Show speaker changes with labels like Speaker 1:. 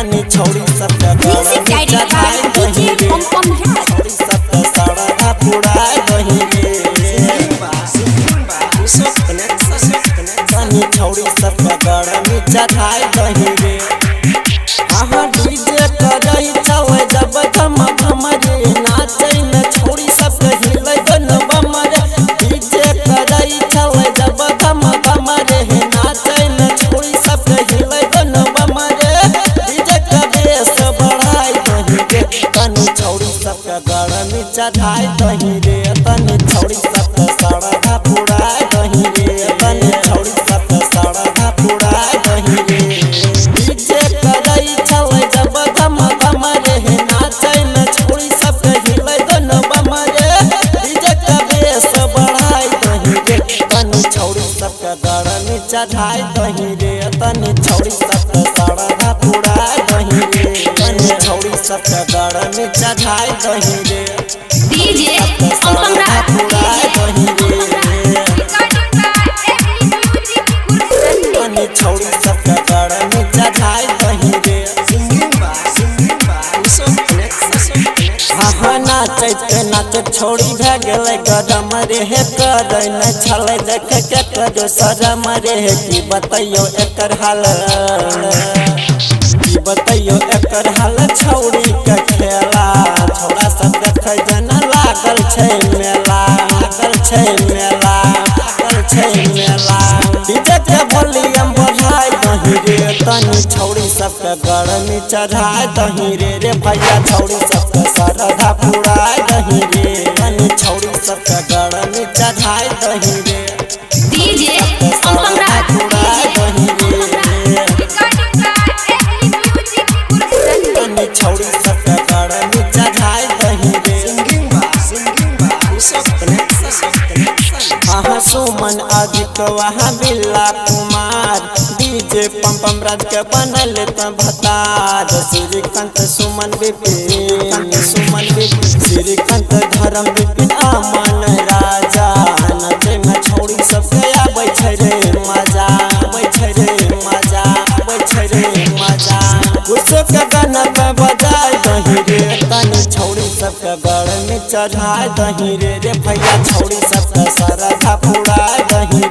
Speaker 1: तनी छौड़ी सब चढ़ाई दही रे छौड़ी सब सड़ा पुराई दही रे तनी छौड़ी सब गरमी चढ़ाई दही रे आहा डीजे करई छवे जब धम धम रे नाचै न छौड़ी सब हिलै गन बम रे डीजे करई छवे जब धम धम रे नाचै न छौड़ी सब हिलै गन बम रे डीजे का बेस बढ़ाई दही रे तनी छौड़ी सब गरमी चढ़ाई दही रे तनी छौड़ी सब सड़ा पुराई दही रे तनी छौड़ी सब सड़ा पुराई दही रे डीजे करई छवे जब धम धम रे नाचै न छौड़ी सब हिलै गन बम रे डीजे का बेस बढ़ाई दही रे तनी छौड़ी सब गरमी चढ़ाई दही रे तनी छौड़ी सब सड़ा पुराई दही रे तनी छौड़ी सब गरमी चढ़ाई दही रे
Speaker 2: डीजे
Speaker 1: सड़ा पुराई दही रे तनी छौड़ी सब गरमी चढ़ाई दही रे हाँ नाचैत नाचैत छौड़ी भए गेलै गरम रे हे करै न छलै देख के करो शरम रे की बतैयो एकर हाल की बतैयो एकर हाल छौड़ी के खेला छौड़ा सब देखै जना लागल छै मेला लागल छै मेला लागल छै मेला डीजे के वॉल्यूम बढ़ाई दही रे तनी छौड़ी सब गरमी चढ़ाई दही रे भैया छौड़ी सब सरधा पुराई दही रे तनी छौड़ी सब गरमी चढ़ाई दही रे
Speaker 2: डीजे
Speaker 1: सरधा पुराई दही रे तनी छौड़ी सब गरमी चढ़ाई दही रे हाँ सुमन अधिक वहाँ बिल्ला कुमार डीजे पम पम राज के बनल त भतार श्रीकांत सुमन विपिन श्रीकांत धर्म विपिन अमन राजा नचे में छौड़ी सब आबै छै रे मजा आबै छै रे मजा आबै छै रे मजा गुस्से के गाना पे बजाई दही रे तनी छौड़ी सब गरमी चढ़ाई दही रे भैया छौड़ी सब सरधा पुराई दही